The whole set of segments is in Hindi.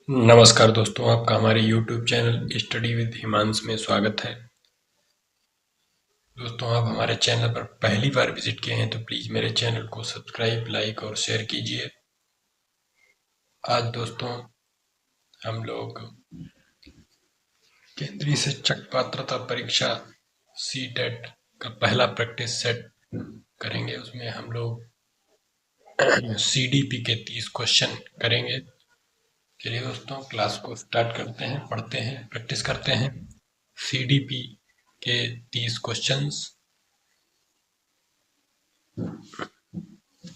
नमस्कार दोस्तों, आपका हमारे YouTube channel study with Himansh में स्वागत है। दोस्तों, आप हमारे चैनल पर पहली बार विजिट किए हैं तो प्लीज़ मेरे चैनल को सब्सक्राइब, लाइक और शेयर कीजिए। आज दोस्तों हम लोग केंद्रीय शिक्षक पात्रता परीक्षा CTET का पहला प्रैक्टिस सेट करेंगे। उसमें हम लोग CDP के 30 क्वेश्चन करेंगे। चलिए दोस्तों, क्लास को स्टार्ट करते हैं, पढ़ते हैं, प्रैक्टिस करते हैं। CDP के 30 क्वेश्चंस।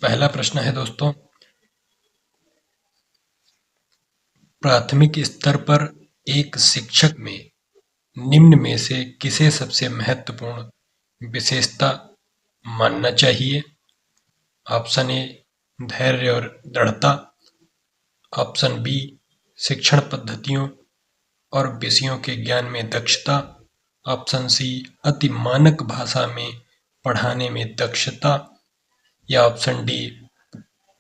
पहला प्रश्न है दोस्तों, प्राथमिक स्तर पर एक शिक्षक में निम्न में से किसे सबसे महत्वपूर्ण विशेषता मानना चाहिए? ऑप्शन ए धैर्य और दृढ़ता, ऑप्शन बी शिक्षण पद्धतियों और विषयों के ज्ञान में दक्षता, ऑप्शन सी अति मानक भाषा में पढ़ाने में दक्षता, या ऑप्शन डी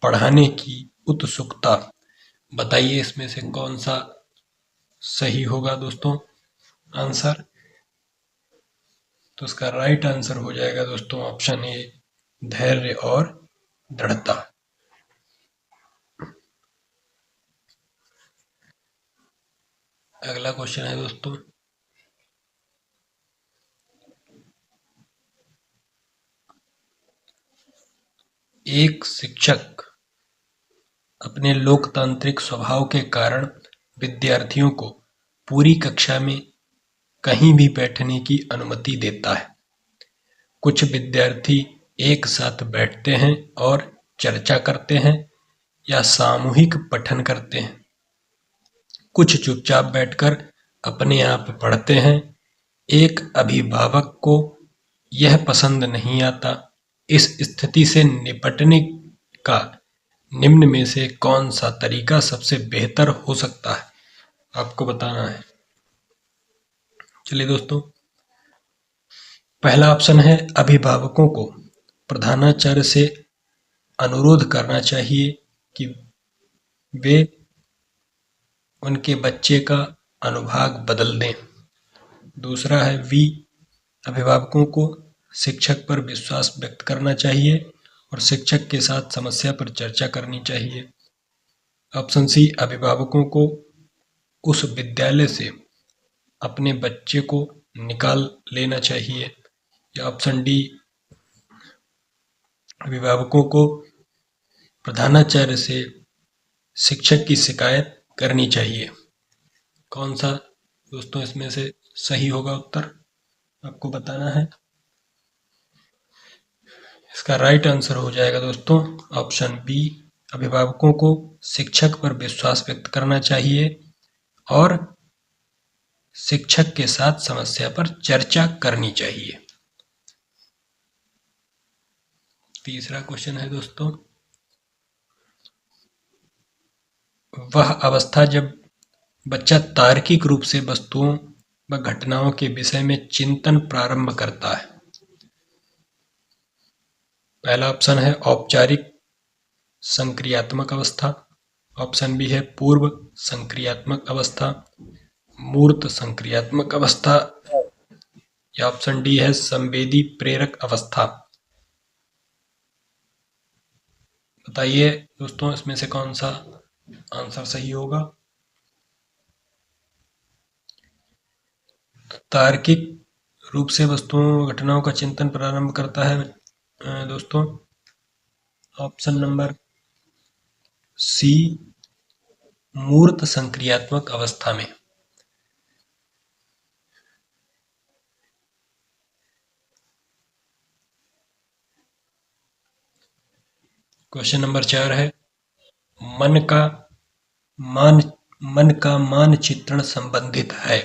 पढ़ाने की उत्सुकता। बताइए इसमें से कौन सा सही होगा दोस्तों आंसर। तो इसका राइट आंसर हो जाएगा दोस्तों ऑप्शन ए धैर्य और दृढ़ता। अगला क्वेश्चन है दोस्तों, एक शिक्षक अपने लोकतांत्रिक स्वभाव के कारण विद्यार्थियों को पूरी कक्षा में कहीं भी बैठने की अनुमति देता है। कुछ विद्यार्थी एक साथ बैठते हैं और चर्चा करते हैं या सामूहिक पठन करते हैं। कुछ चुपचाप बैठकर अपने आप पढ़ते हैं। एक अभिभावक को यह पसंद नहीं आता। इस स्थिति से निपटने का निम्न में से कौन सा तरीका सबसे बेहतर हो सकता है? आपको बताना है। चलिए दोस्तों, पहला ऑप्शन है अभिभावकों को प्रधानाचार्य से अनुरोध करना चाहिए कि वे उनके बच्चे का अनुभाग बदल दें। दूसरा है वी अभिभावकों को शिक्षक पर विश्वास व्यक्त करना चाहिए और शिक्षक के साथ समस्या पर चर्चा करनी चाहिए। ऑप्शन सी अभिभावकों को उस विद्यालय से अपने बच्चे को निकाल लेना चाहिए। या ऑप्शन डी अभिभावकों को प्रधानाचार्य से शिक्षक की शिकायत करनी चाहिए। कौन सा दोस्तों इसमें से सही होगा उत्तर आपको बताना है। इसका राइट आंसर हो जाएगा दोस्तों ऑप्शन बी अभिभावकों को शिक्षक पर विश्वास व्यक्त करना चाहिए और शिक्षक के साथ समस्या पर चर्चा करनी चाहिए। तीसरा क्वेश्चन है दोस्तों, वह अवस्था जब बच्चा तार्किक रूप से वस्तुओं व घटनाओं के विषय में चिंतन प्रारंभ करता है। पहला ऑप्शन है औपचारिक संक्रियात्मक अवस्था, ऑप्शन बी है पूर्व संक्रियात्मक अवस्था, मूर्त संक्रियात्मक अवस्था, या ऑप्शन डी है संवेदी प्रेरक अवस्था। बताइए दोस्तों इसमें से कौन सा आंसर सही होगा। तार्किक रूप से वस्तुओं घटनाओं का चिंतन प्रारंभ करता है दोस्तों ऑप्शन नंबर सी मूर्त संक्रियात्मक अवस्था में। क्वेश्चन नंबर 4 है मन का मानचित्रण संबंधित है।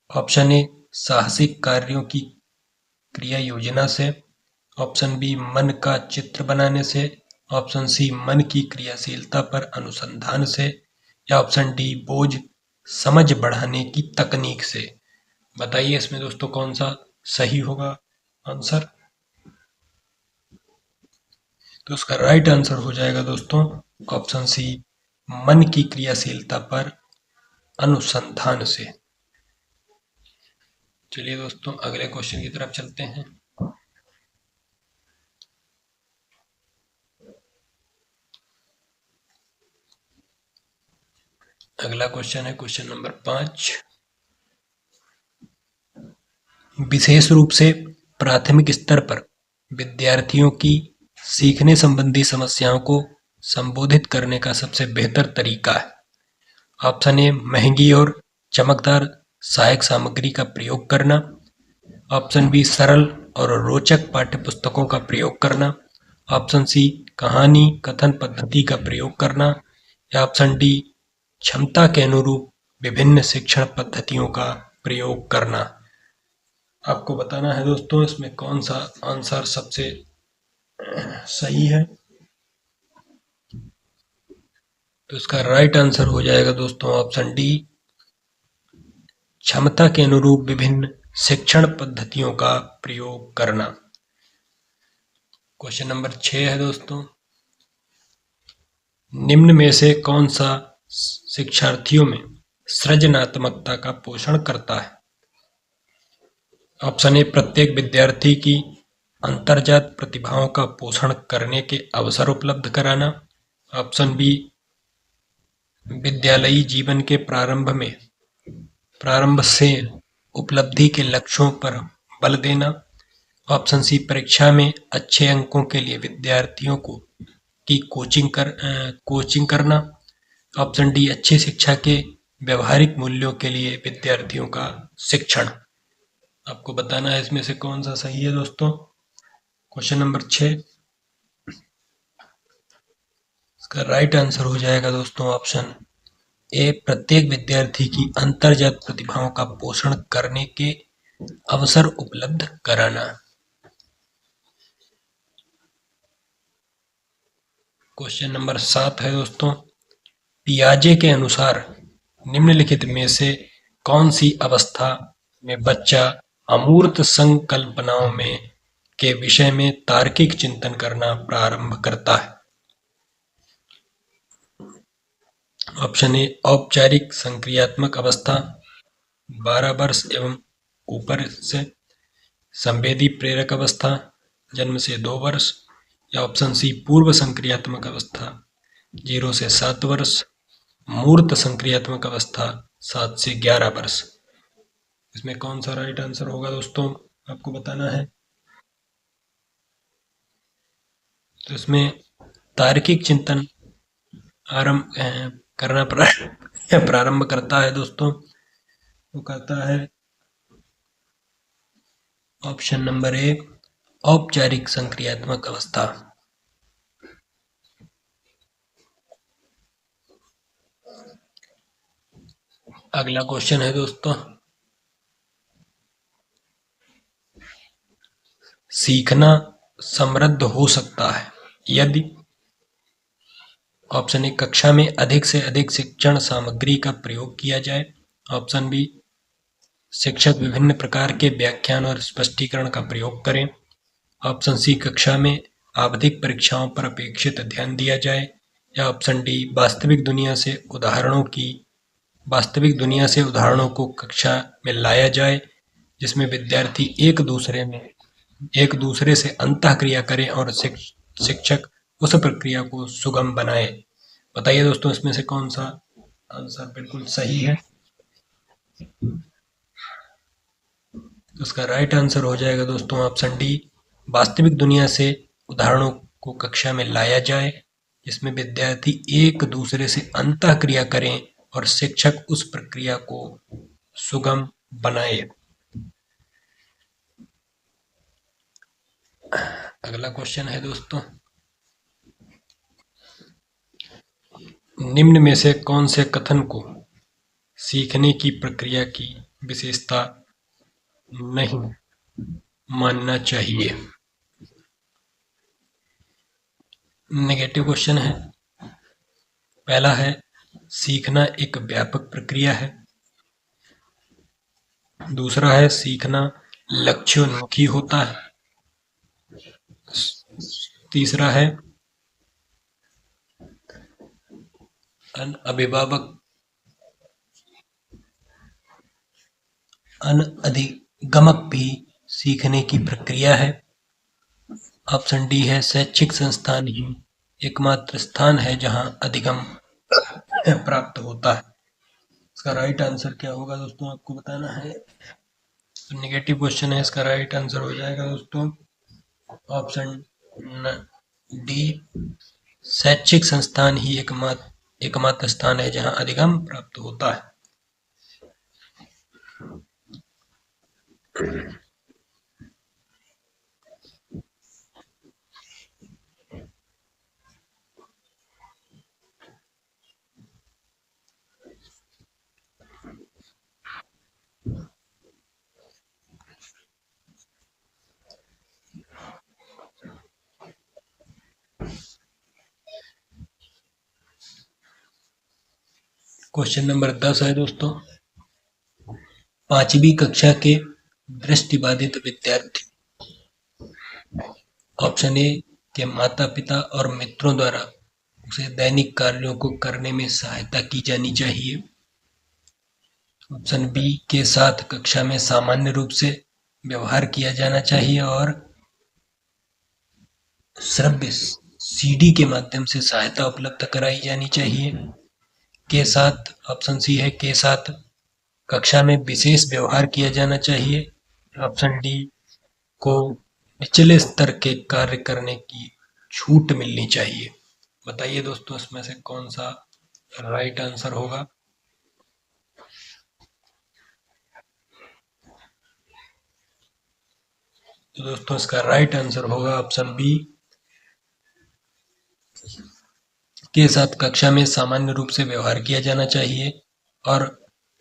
ऑप्शन ए साहसिक कार्यों की क्रिया योजना से, ऑप्शन बी मन का चित्र बनाने से, ऑप्शन सी मन की क्रियाशीलता पर अनुसंधान से, या ऑप्शन डी बोझ समझ बढ़ाने की तकनीक से। बताइए इसमें दोस्तों कौन सा सही होगा आंसर। तो उसका राइट आंसर हो जाएगा दोस्तों ऑप्शन सी मन की क्रियाशीलता पर अनुसंधान से। चलिए दोस्तों अगले क्वेश्चन की तरफ चलते हैं। अगला क्वेश्चन है क्वेश्चन नंबर 5। विशेष रूप से प्राथमिक स्तर पर विद्यार्थियों की सीखने संबंधी समस्याओं को संबोधित करने का सबसे बेहतर तरीका है। ऑप्शन ए महंगी और चमकदार सहायक सामग्री का प्रयोग करना। ऑप्शन बी सरल और रोचक पाठ्यपुस्तकों का प्रयोग करना। ऑप्शन सी कहानी कथन पद्धति का प्रयोग करना। या ऑप्शन डी क्षमता के अनुरूप विभिन्न शिक्षण पद्धतियों का प्रयोग करना। आपको बताना है दोस्तों इसमें कौन सा आंसर सबसे सही है। तो इसका राइट आंसर हो जाएगा दोस्तों ऑप्शन डी क्षमता के अनुरूप विभिन्न शिक्षण पद्धतियों का प्रयोग करना। क्वेश्चन नंबर 6 है दोस्तों। निम्न में से कौन सा शिक्षार्थियों में सृजनात्मकता का पोषण करता है। ऑप्शन ए प्रत्येक विद्यार्थी की अंतर्जात प्रतिभाओं का पोषण करने के अवसर उपलब्ध कराना। ऑप्शन बी विद्यालयी जीवन के प्रारंभ से उपलब्धि के लक्ष्यों पर बल देना। ऑप्शन सी परीक्षा में अच्छे अंकों के लिए विद्यार्थियों को की कोचिंग करना। ऑप्शन डी अच्छी शिक्षा के व्यवहारिक मूल्यों के लिए विद्यार्थियों का शिक्षण। आपको बताना है इसमें से कौन सा सही है दोस्तों। क्वेश्चन नंबर 6 इसका राइट आंसर हो जाएगा दोस्तों ऑप्शन ए प्रत्येक विद्यार्थी की अंतर्जात प्रतिभाओं का पोषण करने के अवसर उपलब्ध कराना। क्वेश्चन नंबर 7 है दोस्तों। पियाजे के अनुसार निम्नलिखित में से कौन सी अवस्था में बच्चा अमूर्त संकल्पनाओं में के विषय में तार्किक चिंतन करना प्रारंभ करता है। ऑप्शन ए औपचारिक संक्रियात्मक अवस्था 12 वर्ष एवं ऊपर से। संवेदी प्रेरक अवस्था जन्म से 2 वर्ष। या ऑप्शन सी पूर्व संक्रियात्मक अवस्था 0 से 7 वर्ष। मूर्त संक्रियात्मक अवस्था 7 से 11 वर्ष। इसमें कौन सा राइट आंसर होगा दोस्तों आपको बताना है। तो इसमें तार्किक चिंतन आरंभ करना प्रारंभ करता है दोस्तों। वो करता है ऑप्शन नंबर ए औपचारिक संक्रियात्मक अवस्था। अगला क्वेश्चन है दोस्तों। सीखना समृद्ध हो सकता है यदि। ऑप्शन ए कक्षा में अधिक से अधिक शिक्षण सामग्री का प्रयोग किया जाए। ऑप्शन बी शिक्षक विभिन्न प्रकार के व्याख्यान और स्पष्टीकरण का प्रयोग करें। ऑप्शन सी कक्षा में आवधिक परीक्षाओं पर अपेक्षित ध्यान दिया जाए। या ऑप्शन डी वास्तविक दुनिया से उदाहरणों को कक्षा में लाया जाए जिसमें विद्यार्थी एक दूसरे से अंतःक्रिया करें और शिक्षक उस प्रक्रिया को सुगम बनाए। बताइए दोस्तों इसमें से कौन सा आंसर बिल्कुल सही है। उसका राइट आंसर हो जाएगा दोस्तों ऑप्शन डी वास्तविक दुनिया से उदाहरणों को कक्षा में लाया जाए जिसमें विद्यार्थी एक दूसरे से अंतःक्रिया करें और शिक्षक उस प्रक्रिया को सुगम बनाए। अगला क्वेश्चन है दोस्तों। निम्न में से कौन से कथन को सीखने की प्रक्रिया की विशेषता नहीं मानना चाहिए। नेगेटिव क्वेश्चन है। पहला है सीखना एक व्यापक प्रक्रिया है। दूसरा है सीखना लक्ष्योन्मुखी होता है। तीसरा है अभिभावक अनधिगमक भी सीखने की प्रक्रिया है। ऑप्शन डी है शैक्षिक संस्थान ही एकमात्र स्थान है जहां अधिगम प्राप्त होता है। इसका राइट आंसर क्या होगा दोस्तों, आपको बताना है। तो नेगेटिव क्वेश्चन है, इसका राइट आंसर हो जाएगा दोस्तों ऑप्शन डी, शैक्षिक संस्थान ही एकमात्र स्थान है जहां अधिगम प्राप्त होता है। क्वेश्चन नंबर 10 है दोस्तों, 5वीं कक्षा के दृष्टिबाधित विद्यार्थी ऑप्शन ए के माता पिता और मित्रों द्वारा उसे दैनिक कार्यों को करने में सहायता की जानी चाहिए। ऑप्शन बी के साथ कक्षा में सामान्य रूप से व्यवहार किया जाना चाहिए और श्रव्य सीडी के माध्यम से सहायता उपलब्ध कराई जानी चाहिए। के साथ ऑप्शन सी है के साथ कक्षा में विशेष व्यवहार किया जाना चाहिए। ऑप्शन डी को निचले स्तर के कार्य करने की छूट मिलनी चाहिए। बताइए दोस्तों इसमें से कौन सा राइट आंसर होगा। तो दोस्तों इसका राइट आंसर होगा ऑप्शन बी, के साथ कक्षा में सामान्य रूप से व्यवहार किया जाना चाहिए और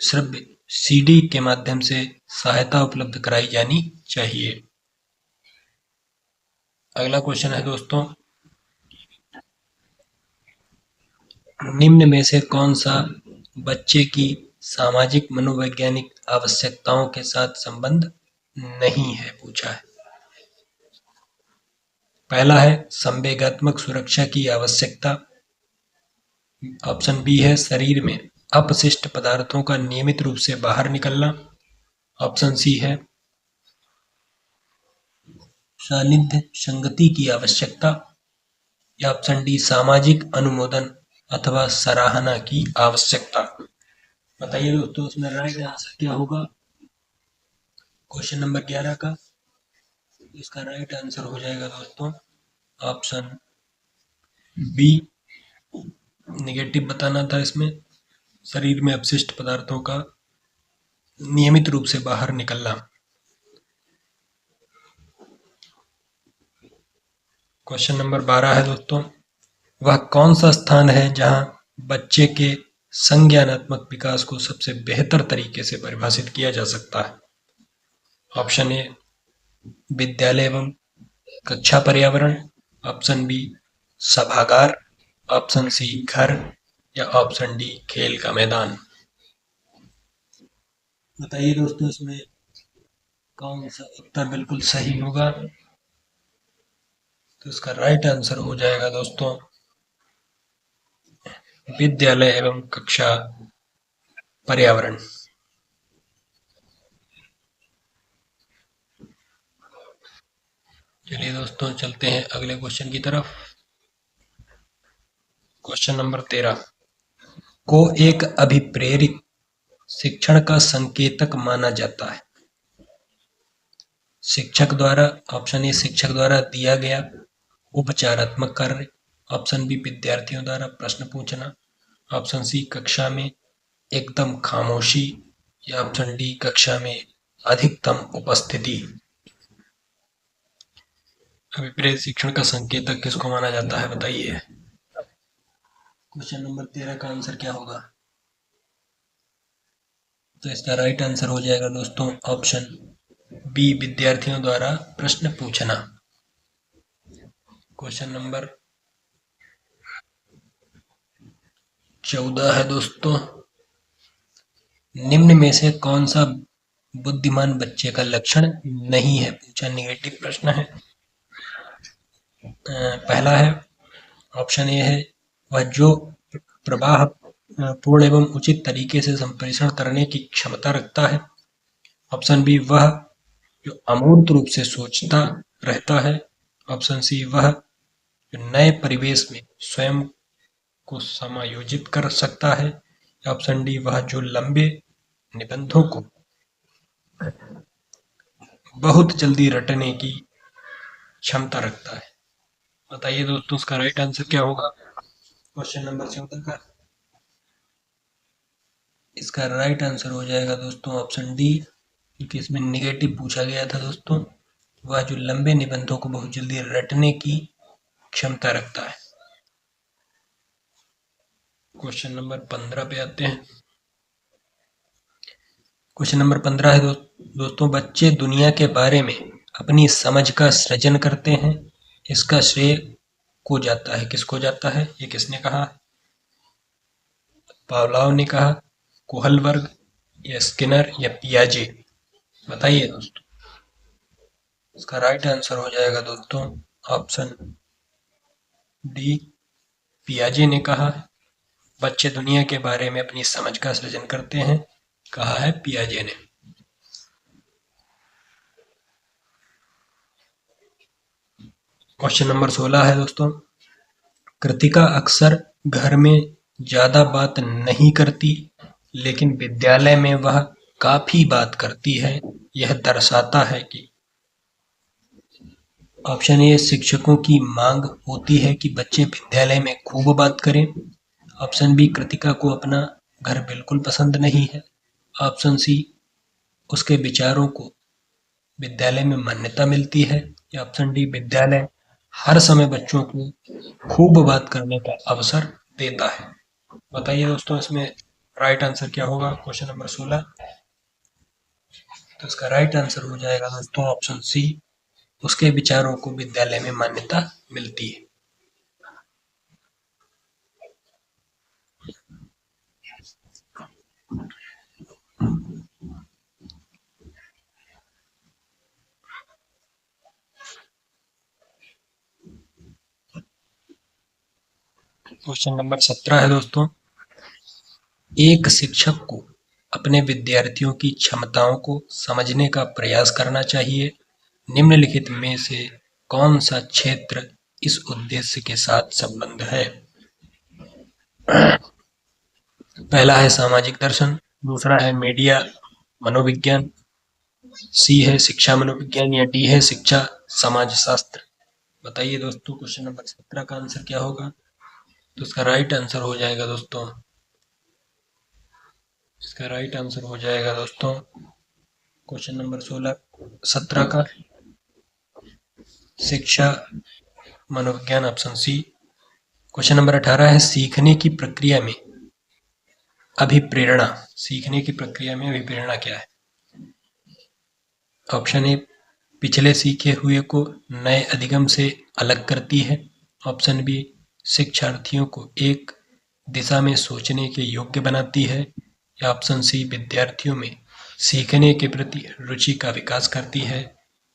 श्रव्य सीडी के माध्यम से सहायता उपलब्ध कराई जानी चाहिए। अगला क्वेश्चन है दोस्तों, निम्न में से कौन सा बच्चे की सामाजिक मनोवैज्ञानिक आवश्यकताओं के साथ संबंध नहीं है, पूछा है। पहला है संवेगात्मक सुरक्षा की आवश्यकता। ऑप्शन बी है शरीर में अपशिष्ट पदार्थों का नियमित रूप से बाहर निकलना। ऑप्शन सी है सानिध्य संगति की आवश्यकता। या ऑप्शन डी सामाजिक अनुमोदन अथवा सराहना की आवश्यकता। बताइए दोस्तों इसमें राइट आंसर क्या होगा क्वेश्चन नंबर 11 का। इसका राइट आंसर हो जाएगा दोस्तों ऑप्शन बी, नेगेटिव बताना था इसमें, शरीर में अपशिष्ट पदार्थों का नियमित रूप से बाहर निकलना। क्वेश्चन नंबर 12 है दोस्तों, वह कौन सा स्थान है जहां बच्चे के संज्ञानात्मक विकास को सबसे बेहतर तरीके से परिभाषित किया जा सकता है। ऑप्शन ए विद्यालय एवं कक्षा पर्यावरण। ऑप्शन बी सभागार। ऑप्शन सी घर। या ऑप्शन डी खेल का मैदान। बताइए दोस्तों इसमें कौन सा उत्तर बिल्कुल सही होगा। तो इसका राइट आंसर हो जाएगा दोस्तों विद्यालय एवं कक्षा पर्यावरण। चलिए दोस्तों चलते हैं अगले क्वेश्चन की तरफ। क्वेश्चन नंबर 13 को एक अभिप्रेरित शिक्षण का संकेतक माना जाता है। शिक्षक द्वारा, ऑप्शन ए शिक्षक द्वारा दिया गया उपचारात्मक कार्य। ऑप्शन बी विद्यार्थियों द्वारा प्रश्न पूछना। ऑप्शन सी कक्षा में एकदम खामोशी। या ऑप्शन डी कक्षा में अधिकतम उपस्थिति। अभिप्रेत शिक्षण का संकेतक किसको माना जाता है, बताइए। क्वेश्चन नंबर 13 का आंसर क्या होगा। तो इसका राइट आंसर हो जाएगा दोस्तों ऑप्शन बी, विद्यार्थियों द्वारा प्रश्न पूछना। क्वेश्चन नंबर 14 है दोस्तों, निम्न में से कौन सा बुद्धिमान बच्चे का लक्षण नहीं है, पूछा, नेगेटिव प्रश्न है। पहला है ऑप्शन ए है वह जो प्रवाह पूर्ण एवं उचित तरीके से संप्रेषण करने की क्षमता रखता है। ऑप्शन बी, वह जो अमूर्त रूप से सोचता रहता है। ऑप्शन सी, वह जो नए परिवेश में स्वयं को समायोजित कर सकता है। ऑप्शन डी, वह जो लंबे निबंधों को बहुत जल्दी रटने की क्षमता रखता है। बताइए दोस्तों, उसका राइट आंसर क्या होगा क्वेश्चन नंबर 14 का? इसका राइट आंसर हो जाएगा दोस्तों ऑप्शन डी, क्योंकि इसमें निगेटिव पूछा गया था दोस्तों। वह जो लंबे निबंधों को बहुत जल्दी रटने की क्षमता रखता है। क्वेश्चन नंबर 15 पे आते हैं। क्वेश्चन नंबर 15 है दोस्तों, बच्चे दुनिया के बारे में अपनी समझ का सृजन करते हैं। इसका श्रेय को जाता है, किसको जाता है? ये किसने कहा? पावलोव ने कहा, कोहलबर्ग या स्किनर या पियाजे? बताइए दोस्तों। इसका राइट आंसर हो जाएगा दोस्तों ऑप्शन डी, पियाजे ने कहा। बच्चे दुनिया के बारे में अपनी समझ का सृजन करते हैं, कहा है पियाजे ने। क्वेश्चन नंबर 16 है दोस्तों, कृतिका अक्सर घर में ज्यादा बात नहीं करती, लेकिन विद्यालय में वह काफी बात करती है। यह दर्शाता है कि ऑप्शन ए, शिक्षकों की मांग होती है कि बच्चे विद्यालय में खूब बात करें। ऑप्शन बी, कृतिका को अपना घर बिल्कुल पसंद नहीं है। ऑप्शन सी, उसके विचारों को विद्यालय में मान्यता मिलती है। या ऑप्शन डी, विद्यालय हर समय बच्चों को खूब बात करने का अवसर देता है। बताइए दोस्तों, इसमें राइट आंसर क्या होगा क्वेश्चन नंबर 16? तो इसका राइट आंसर हो जाएगा दोस्तों ऑप्शन सी, उसके विचारों को विद्यालय में मान्यता मिलती है। क्वेश्चन नंबर 17 है दोस्तों, एक शिक्षक को अपने विद्यार्थियों की क्षमताओं को समझने का प्रयास करना चाहिए। निम्नलिखित में से कौन सा क्षेत्र इस उद्देश्य के साथ संबंध है? पहला है सामाजिक दर्शन, दूसरा है मीडिया मनोविज्ञान, सी है शिक्षा मनोविज्ञान या डी है शिक्षा समाज शास्त्र? बताइए दोस्तों, क्वेश्चन नंबर 17 का आंसर क्या होगा? तो इसका राइट आंसर हो जाएगा दोस्तों, इसका राइट आंसर हो जाएगा दोस्तों क्वेश्चन नंबर 17 का शिक्षा मनोविज्ञान, ऑप्शन सी। क्वेश्चन नंबर 18 है, सीखने की प्रक्रिया में अभिप्रेरणा, सीखने की प्रक्रिया में अभिप्रेरणा क्या है? ऑप्शन ए, पिछले सीखे हुए को नए अधिगम से अलग करती है। ऑप्शन बी, शिक्षार्थियों को एक दिशा में सोचने के योग्य बनाती है। या ऑप्शन सी, विद्यार्थियों में सीखने के प्रति रुचि का विकास करती है।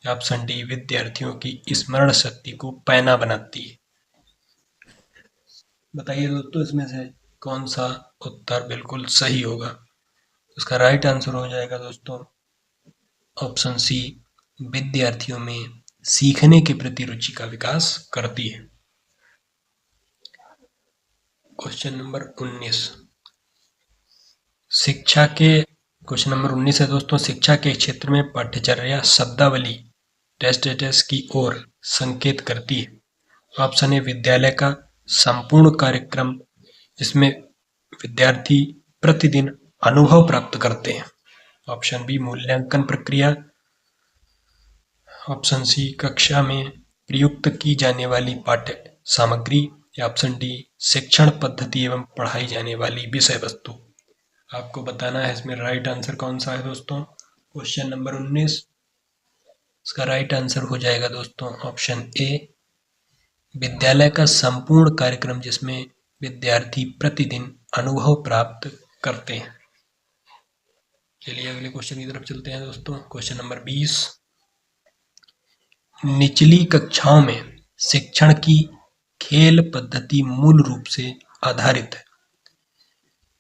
या ऑप्शन डी, विद्यार्थियों की स्मरण शक्ति को पैना बनाती है। बताइए दोस्तों, इसमें से कौन सा उत्तर बिल्कुल सही होगा? उसका राइट आंसर हो जाएगा दोस्तों ऑप्शन सी, विद्यार्थियों में सीखने के प्रति रुचि का विकास करती है। क्वेश्चन नंबर 19, शिक्षा के क्वेश्चन नंबर 19 है दोस्तों, शिक्षा के क्षेत्र में पाठ्यचर्या शब्दावली टेस्ट की ओर संकेत करती है। ऑप्शन ए, विद्यालय का संपूर्ण कार्यक्रम जिसमें विद्यार्थी प्रतिदिन अनुभव प्राप्त करते हैं। ऑप्शन बी, मूल्यांकन प्रक्रिया। ऑप्शन सी, कक्षा में प्रयुक्त की जाने वाली पाठ्य सामग्री। या ऑप्शन डी, शिक्षण पद्धति एवं पढ़ाई जाने वाली विषय वस्तु। आपको बताना है इसमें राइट आंसर कौन सा है दोस्तों क्वेश्चन नंबर 19। इसका राइट आंसर हो जाएगा दोस्तों ऑप्शन ए, विद्यालय का संपूर्ण कार्यक्रम जिसमें विद्यार्थी प्रतिदिन अनुभव प्राप्त करते हैं। चलिए अगले क्वेश्चन की तरफ चलते हैं दोस्तों। क्वेश्चन नंबर 20, निचली कक्षाओं में शिक्षण की खेल पद्धति मूल रूप से आधारित है।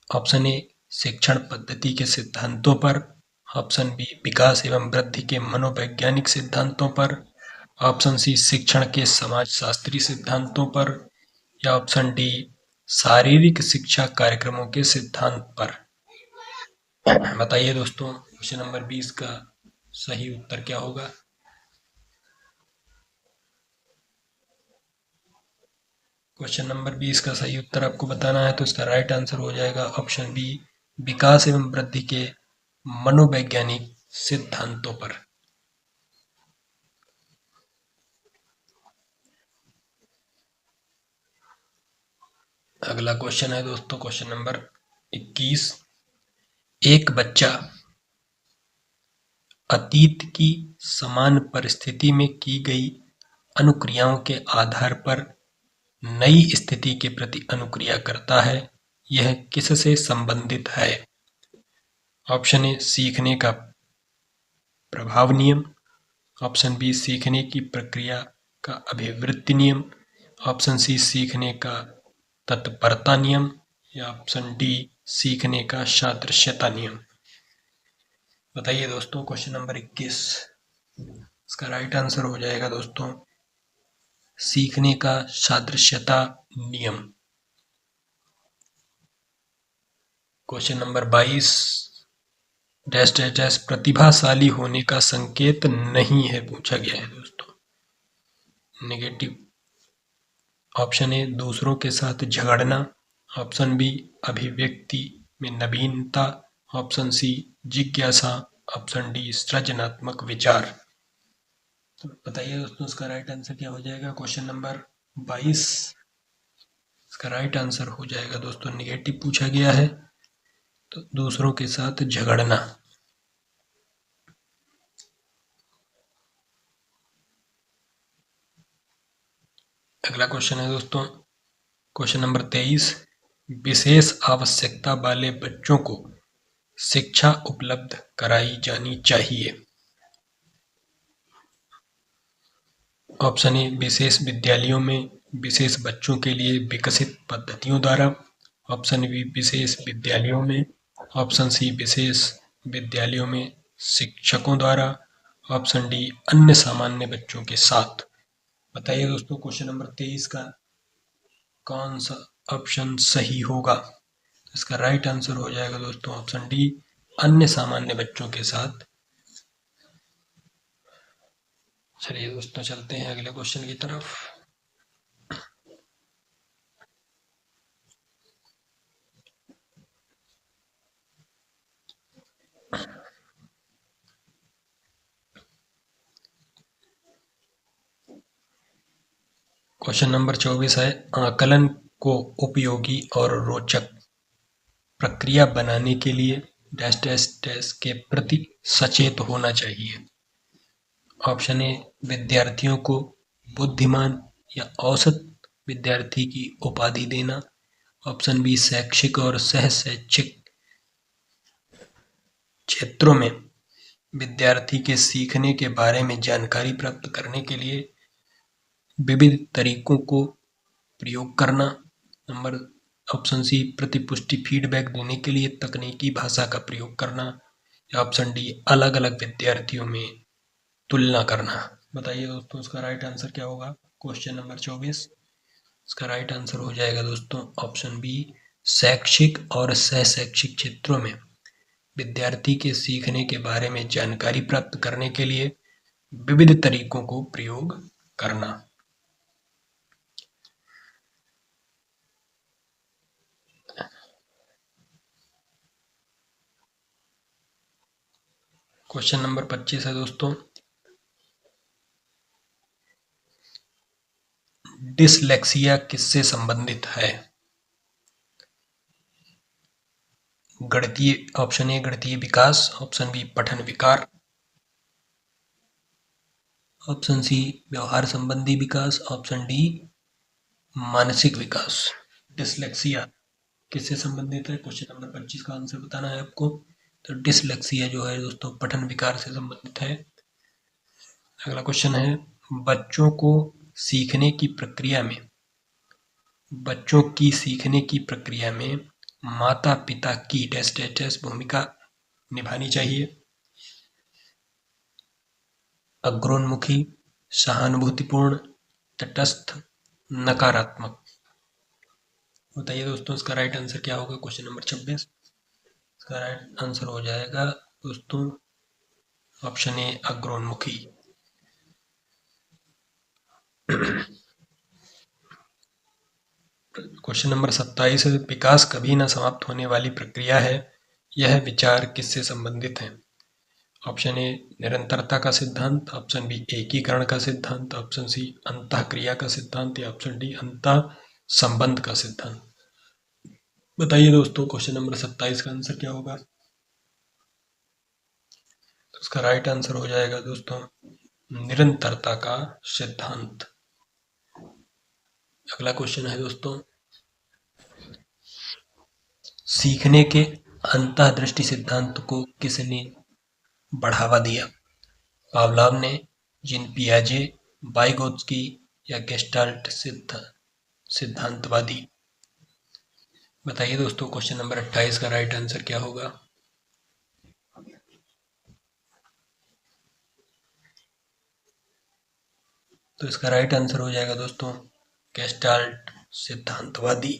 ऑप्शन ए शिक्षण पद्धति के सिद्धांतों पर, ऑप्शन बी विकास एवं वृद्धि के मनोवैज्ञानिक सिद्धांतों पर, ऑप्शन सी शिक्षण के समाजशास्त्री सिद्धांतों पर, या ऑप्शन डी शारीरिक शिक्षा कार्यक्रमों के सिद्धांत पर। बताइए दोस्तों, क्वेश्चन नंबर 20 का सही उत्तर क्या होगा? क्वेश्चन नंबर 20 का सही उत्तर आपको बताना है, तो इसका राइट आंसर हो जाएगा ऑप्शन बी विकास एवं वृद्धि के मनोवैज्ञानिक सिद्धांतों पर। अगला क्वेश्चन है दोस्तों क्वेश्चन नंबर 21। एक बच्चा अतीत की समान परिस्थिति में की गई अनुक्रियाओं के आधार पर नई स्थिति के प्रति अनुक्रिया करता है, यह किससे संबंधित है? ऑप्शन ए सीखने का प्रभाव नियम, ऑप्शन बी सीखने की प्रक्रिया का अभिवृत्ति नियम, ऑप्शन सी सीखने का तत्परता नियम, या ऑप्शन डी सीखने का सादृश्यता नियम। बताइए दोस्तों, क्वेश्चन नंबर 21, इसका राइट आंसर हो जाएगा दोस्तों सीखने का सादृश्यता नियम। Question number 22, dash dash dash प्रतिभाशाली होने का संकेत नहीं है पूछा गया है दोस्तों। नेगेटिव। ऑप्शन ए दूसरों के साथ झगड़ना, ऑप्शन बी अभिव्यक्ति में नवीनता, ऑप्शन सी जिज्ञासा, ऑप्शन डी सृजनात्मक विचार। तो बताइए दोस्तों, इसका राइट आंसर क्या हो जाएगा? क्वेश्चन नंबर 22, इसका राइट आंसर हो जाएगा दोस्तों नेगेटिव पूछा गया है, तो दूसरों के साथ झगड़ना। अगला क्वेश्चन है दोस्तों क्वेश्चन नंबर 23। विशेष आवश्यकता वाले बच्चों को शिक्षा उपलब्ध कराई जानी चाहिए। ऑप्शन ए विशेष विद्यालयों में विशेष बच्चों के लिए विकसित पद्धतियों द्वारा, ऑप्शन बी विशेष विद्यालयों में, ऑप्शन सी विशेष विद्यालयों में शिक्षकों द्वारा, ऑप्शन डी अन्य सामान्य बच्चों के साथ। बताइए दोस्तों, क्वेश्चन नंबर 23 का कौन सा ऑप्शन सही होगा? इसका राइट आंसर हो जाएगा दोस्तों ऑप्शन डी अन्य सामान्य बच्चों के साथ। चलिए दोस्तों चलते हैं अगले क्वेश्चन की तरफ। क्वेश्चन नंबर 24 है, आकलन को उपयोगी और रोचक प्रक्रिया बनाने के लिए डैश डैश डैश के प्रति सचेत होना चाहिए। ऑप्शन ए विद्यार्थियों को बुद्धिमान या औसत विद्यार्थी की उपाधि देना, ऑप्शन बी शैक्षिक और सह शैक्षिक क्षेत्रों में विद्यार्थी के सीखने के बारे में जानकारी प्राप्त करने के लिए विविध तरीकों को प्रयोग करना, नंबर ऑप्शन सी प्रतिपुष्टि फीडबैक देने के लिए तकनीकी भाषा का प्रयोग करना, या ऑप्शन डी अलग अलग विद्यार्थियों में तुलना करना। बताइए दोस्तों, इसका राइट आंसर क्या होगा? क्वेश्चन नंबर 24, इसका राइट आंसर हो जाएगा दोस्तों ऑप्शन बी शैक्षिक और सह शैक्षिक क्षेत्रों में विद्यार्थी के सीखने के बारे में जानकारी प्राप्त करने के लिए विविध तरीकों को प्रयोग करना। क्वेश्चन नंबर 25 है दोस्तों, डिसलेक्सिया किससे संबंधित है? गणितीय, ऑप्शन ए गणितीय विकास, ऑप्शन बी पठन विकार, ऑप्शन सी व्यवहार संबंधी विकास, ऑप्शन डी मानसिक विकास। डिसलेक्सिया किससे संबंधित है? क्वेश्चन नंबर 25 का आंसर बताना है आपको। तो डिसलेक्सिया जो है दोस्तों पठन विकार से संबंधित है। अगला क्वेश्चन है, बच्चों को सीखने की प्रक्रिया में माता पिता की डैश डैश डैश भूमिका निभानी चाहिए? अग्रोन्मुखी, सहानुभूतिपूर्ण, तटस्थ, नकारात्मक। बताइए दोस्तों, इसका राइट आंसर क्या होगा? Question number 26। इसका राइट आंसर हो जाएगा दोस्तों ऑप्शन ए, अग्रोन्मुखी। क्वेश्चन नंबर 27 है, विकास कभी न समाप्त होने वाली प्रक्रिया है, यह विचार किससे संबंधित है? ऑप्शन ए, निरंतरता का सिद्धांत, ऑप्शन बी, एकीकरण का सिद्धांत, ऑप्शन सी, अंतःक्रिया का सिद्धांत, या ऑप्शन डी, अंतः संबंध का सिद्धांत। बताइए दोस्तों, क्वेश्चन नंबर 27 का आंसर क्या होगा? तो इसका राइट आंसर हो जाएगा दोस्तों निरंतरता का सिद्धांत। अगला क्वेश्चन है दोस्तों, सीखने के अंतःदृष्टि सिद्धांत को किसने बढ़ावा दिया? पावलोव ने, जीन पियाजे, वाइगोत्स्की, या गेस्टाल्ट सिद्धांतवादी। बताइए दोस्तों, क्वेश्चन नंबर 28 का राइट आंसर क्या होगा? तो इसका राइट आंसर हो जाएगा दोस्तों गेस्टाल्ट सिद्धांतवादी।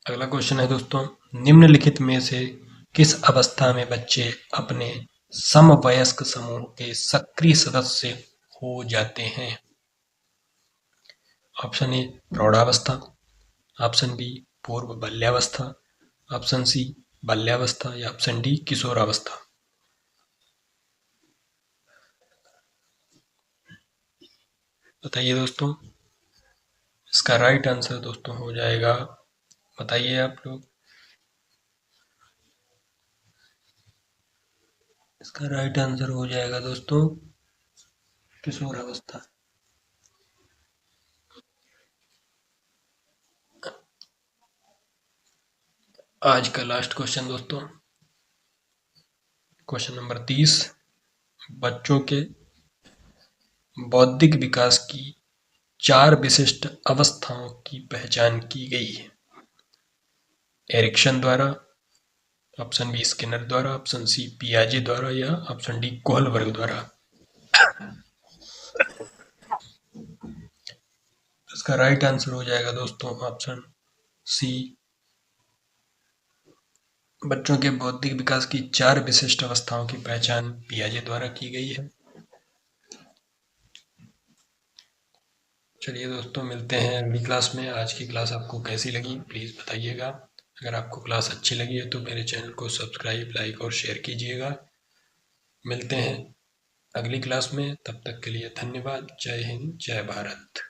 अगला क्वेश्चन है दोस्तों, निम्नलिखित में से किस अवस्था में बच्चे अपने समवयस्क समूह के सक्रिय सदस्य हो जाते हैं? ऑप्शन ए, प्रौढ़ावस्था, ऑप्शन बी, पूर्व बाल्यावस्था, ऑप्शन सी, बाल्यावस्था, या ऑप्शन डी, किशोरावस्था। बताइए दोस्तों, इसका राइट आंसर दोस्तों हो जाएगा, बताइए आप लोग। इसका राइट आंसर हो जाएगा दोस्तों किशोरावस्था। आज का लास्ट क्वेश्चन दोस्तों, क्वेश्चन नंबर 30, बच्चों के बौद्धिक विकास की 4 विशिष्ट अवस्थाओं की पहचान की गई है। एरिक्सन द्वारा, ऑप्शन बी, स्किनर द्वारा, ऑप्शन सी, पियाजे द्वारा, या ऑप्शन डी, कोहलबर्ग द्वारा। इसका राइट आंसर हो जाएगा दोस्तों ऑप्शन सी, बच्चों के बौद्धिक विकास की 4 विशिष्ट अवस्थाओं की पहचान पियाजे द्वारा की गई है। चलिए दोस्तों, मिलते हैं अगली क्लास में। आज की क्लास आपको कैसी लगी प्लीज़ बताइएगा। अगर आपको क्लास अच्छी लगी है तो मेरे चैनल को सब्सक्राइब, लाइक और शेयर कीजिएगा। मिलते हैं अगली क्लास में, तब तक के लिए धन्यवाद। जय हिंद, जय भारत।